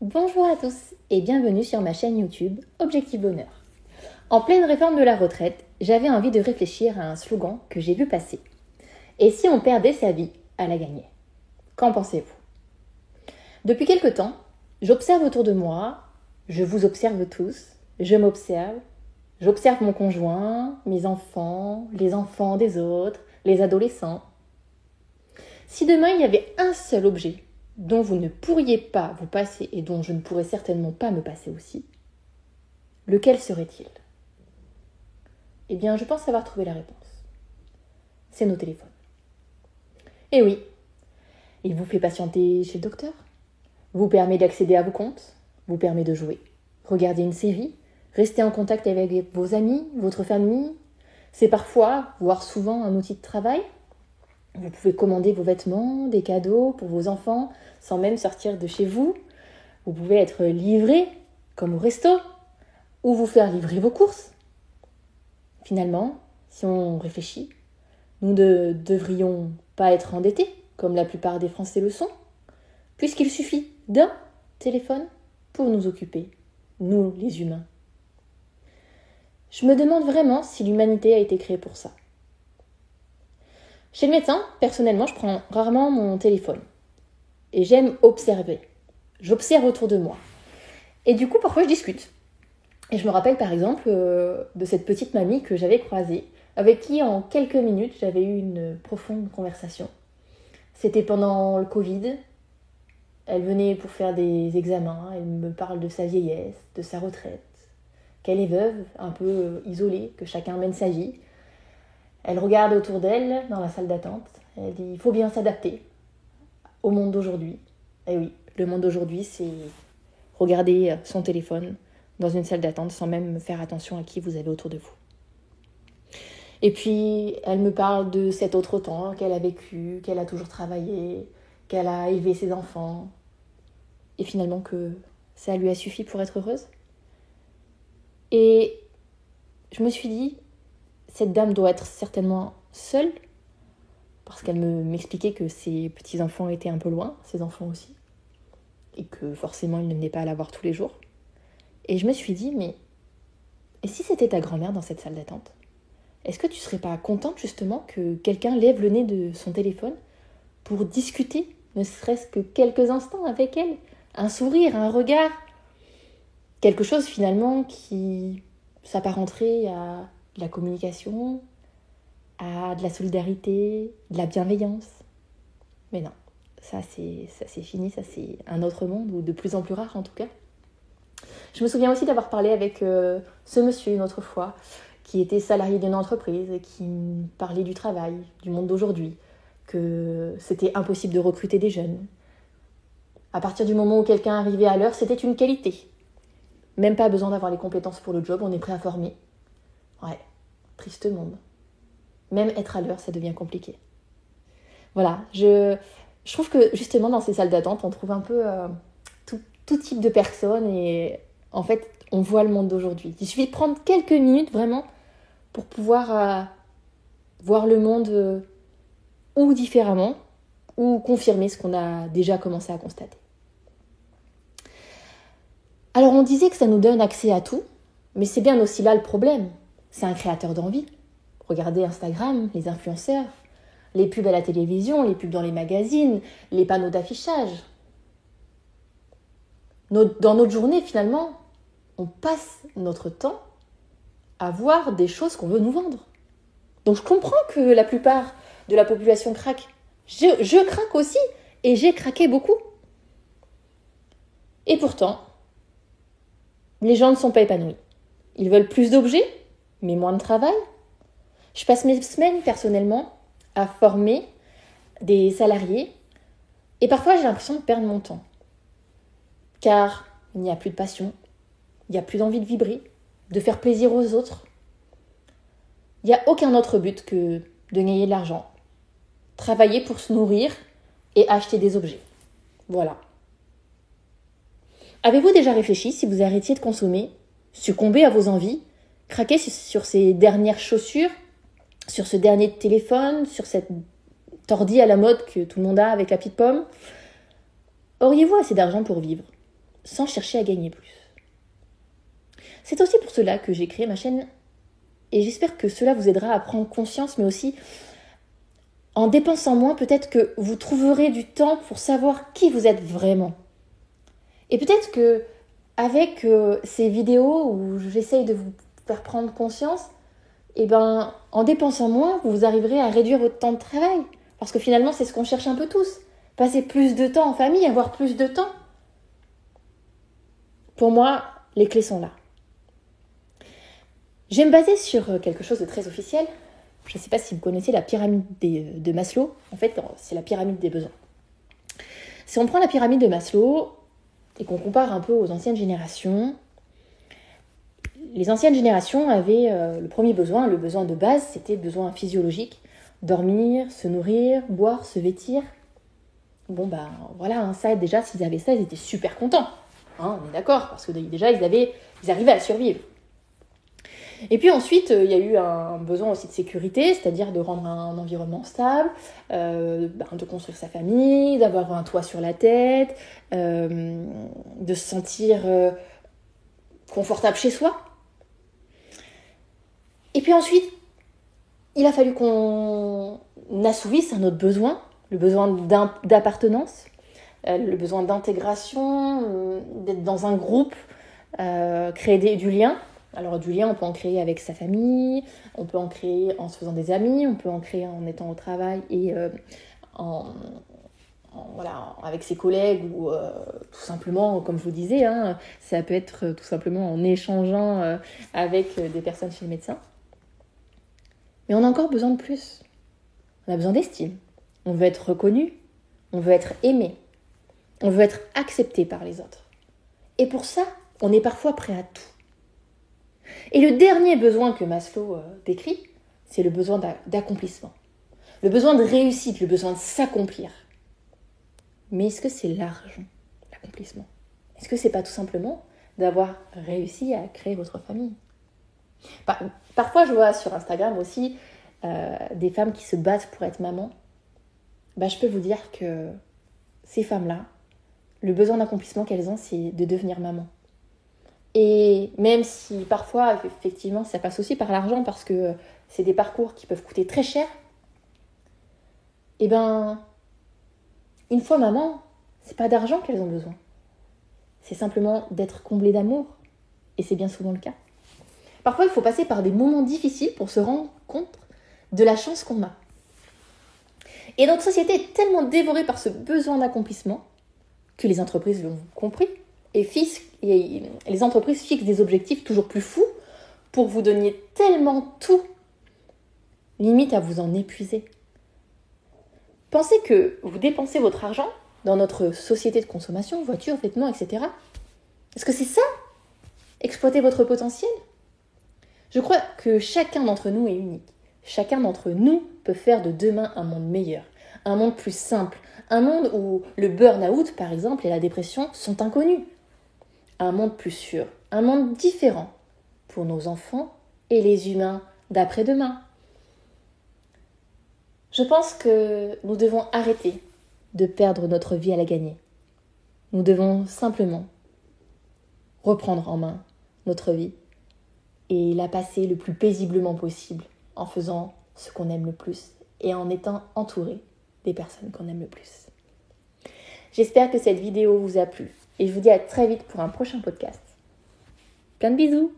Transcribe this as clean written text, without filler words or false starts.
Bonjour à tous et bienvenue sur ma chaîne YouTube Objectif Bonheur. En pleine réforme de la retraite, j'avais envie de réfléchir à un slogan que j'ai vu passer. Et si on perdait sa vie à la gagner? Qu'en pensez-vous? Depuis quelque temps, j'observe autour de moi, je vous observe tous, je m'observe, j'observe mon conjoint, mes enfants, les enfants des autres, les adolescents. Si demain il y avait un seul objet dont vous ne pourriez pas vous passer et dont je ne pourrais certainement pas me passer aussi, lequel serait-il? Eh bien, je pense avoir trouvé la réponse. C'est nos téléphones. Et oui, il vous fait patienter chez le docteur, vous permet d'accéder à vos comptes, vous permet de jouer, regarder une série, rester en contact avec vos amis, votre famille. C'est parfois, voire souvent, un outil de travail. Vous pouvez commander vos vêtements, des cadeaux pour vos enfants sans même sortir de chez vous. Vous pouvez être livré, comme au resto, ou vous faire livrer vos courses. Finalement, si on réfléchit, nous ne devrions pas être endettés, comme la plupart des Français le sont, puisqu'il suffit d'un téléphone pour nous occuper, nous les humains. Je me demande vraiment si l'humanité a été créée pour ça. Chez le médecin, personnellement, je prends rarement mon téléphone. Et j'aime observer. J'observe autour de moi. Et du coup, parfois, je discute. Et je me rappelle, par exemple, de cette petite mamie que j'avais croisée, avec qui, en quelques minutes, j'avais eu une profonde conversation. C'était pendant le Covid. Elle venait pour faire des examens. Elle me parle de sa vieillesse, de sa retraite. Qu'elle est veuve, un peu isolée, que chacun mène sa vie. Elle regarde autour d'elle, dans la salle d'attente. Elle dit « il faut bien s'adapter au monde d'aujourd'hui ». Et oui, le monde d'aujourd'hui, c'est regarder son téléphone dans une salle d'attente sans même faire attention à qui vous avez autour de vous. Et puis, elle me parle de cet autre temps qu'elle a vécu, qu'elle a toujours travaillé, qu'elle a élevé ses enfants. Et finalement que ça lui a suffi pour être heureuse. Et je me suis dit, cette dame doit être certainement seule, parce qu'elle m'expliquait que ses petits-enfants étaient un peu loin, ses enfants aussi, et que forcément, ils ne venaient pas la voir tous les jours. Et je me suis dit, mais et si c'était ta grand-mère dans cette salle d'attente? Est-ce que tu serais pas contente justement que quelqu'un lève le nez de son téléphone pour discuter, ne serait-ce que quelques instants avec elle? Un sourire, un regard, quelque chose finalement qui s'apparenterait à de la communication, à de la solidarité, de la bienveillance. Mais non, ça c'est fini, ça c'est un autre monde, ou de plus en plus rare en tout cas. Je me souviens aussi d'avoir parlé avec ce monsieur une autre fois, qui était salarié d'une entreprise et qui parlait du travail, du monde d'aujourd'hui, que c'était impossible de recruter des jeunes. À partir du moment où quelqu'un arrivait à l'heure, c'était une qualité. Même pas besoin d'avoir les compétences pour le job, on est prêt à former. Ouais, triste monde. Même être à l'heure, ça devient compliqué. Voilà, je trouve que justement dans ces salles d'attente, on trouve un peu tout type de personnes et en fait, on voit le monde d'aujourd'hui. Il suffit de prendre quelques minutes vraiment pour pouvoir voir le monde ou différemment ou confirmer ce qu'on a déjà commencé à constater. Alors on disait que ça nous donne accès à tout, mais c'est bien aussi là le problème. C'est un créateur d'envie. Regardez Instagram, les influenceurs, les pubs à la télévision, les pubs dans les magazines, les panneaux d'affichage. Dans notre journée, finalement, on passe notre temps à voir des choses qu'on veut nous vendre. Donc je comprends que la plupart de la population craque. Je craque aussi, et j'ai craqué beaucoup. Et pourtant, les gens ne sont pas épanouis. Ils veulent plus d'objets, mais moins de travail. Je passe mes semaines, personnellement, à former des salariés. Et parfois, j'ai l'impression de perdre mon temps. Car il n'y a plus de passion, il n'y a plus d'envie de vibrer, de faire plaisir aux autres. Il n'y a aucun autre but que de gagner de l'argent, travailler pour se nourrir et acheter des objets. Voilà. Avez-vous déjà réfléchi si vous arrêtiez de consommer, succomber à vos envies, craquer sur ces dernières chaussures, sur ce dernier téléphone, sur cette ordi à la mode que tout le monde a avec la petite pomme? Auriez-vous assez d'argent pour vivre? sans chercher à gagner plus. C'est aussi pour cela que j'ai créé ma chaîne et j'espère que cela vous aidera à prendre conscience, mais aussi en dépensant moins, peut-être que vous trouverez du temps pour savoir qui vous êtes vraiment. Et peut-être que avec ces vidéos où j'essaye de vous faire prendre conscience, en dépensant moins, vous arriverez à réduire votre temps de travail. Parce que finalement, c'est ce qu'on cherche un peu tous. Passer plus de temps en famille, avoir plus de temps. Pour moi, les clés sont là. Je vais me baser sur quelque chose de très officiel. Je ne sais pas si vous connaissez la pyramide de Maslow. En fait, c'est la pyramide des besoins. Si on prend la pyramide de Maslow et qu'on compare un peu aux anciennes générations, les anciennes générations avaient le premier besoin, le besoin de base, c'était le besoin physiologique. Dormir, se nourrir, boire, se vêtir. Ça déjà, s'ils avaient ça, ils étaient super contents. On est d'accord, parce que déjà, ils arrivaient à survivre. Et puis ensuite, il y a eu un besoin aussi de sécurité, c'est-à-dire de rendre un environnement stable, de construire sa famille, d'avoir un toit sur la tête, de se sentir confortable chez soi. Et puis ensuite, il a fallu qu'on assouvisse un autre besoin, le besoin d'appartenance, le besoin d'intégration, d'être dans un groupe, créer du lien. Alors du lien, on peut en créer avec sa famille, on peut en créer en se faisant des amis, on peut en créer en étant au travail et avec ses collègues ou tout simplement, comme je vous disais, ça peut être tout simplement en échangeant avec des personnes chez le médecin. Mais on a encore besoin de plus. On a besoin d'estime. On veut être reconnu, on veut être aimé, on veut être accepté par les autres. Et pour ça, on est parfois prêt à tout. Et le dernier besoin que Maslow décrit, c'est le besoin d'accomplissement. Le besoin de réussite, le besoin de s'accomplir. Mais est-ce que c'est l'argent, l'accomplissement ? Est-ce que c'est pas tout simplement d'avoir réussi à créer votre famille ? Parfois, je vois sur Instagram aussi des femmes qui se battent pour être maman. Je peux vous dire que ces femmes-là, le besoin d'accomplissement qu'elles ont, c'est de devenir maman. Et même si parfois, effectivement, ça passe aussi par l'argent parce que c'est des parcours qui peuvent coûter très cher, une fois maman, c'est pas d'argent qu'elles ont besoin. C'est simplement d'être comblées d'amour. Et c'est bien souvent le cas. Parfois, il faut passer par des moments difficiles pour se rendre compte de la chance qu'on a. Et notre société est tellement dévorée par ce besoin d'accomplissement que les entreprises l'ont compris. Et les entreprises fixent des objectifs toujours plus fous pour vous donner tellement tout, limite à vous en épuiser. Pensez que vous dépensez votre argent dans notre société de consommation, voitures, vêtements, etc. Est-ce que c'est ça ? Exploiter votre potentiel ? Je crois que chacun d'entre nous est unique. Chacun d'entre nous peut faire de demain un monde meilleur, un monde plus simple, un monde où le burn-out, par exemple, et la dépression sont inconnus. Un monde plus sûr, un monde différent pour nos enfants et les humains d'après-demain. Je pense que nous devons arrêter de perdre notre vie à la gagner. Nous devons simplement reprendre en main notre vie et la passer le plus paisiblement possible en faisant ce qu'on aime le plus et en étant entouré des personnes qu'on aime le plus. J'espère que cette vidéo vous a plu et je vous dis à très vite pour un prochain podcast. Plein de bisous!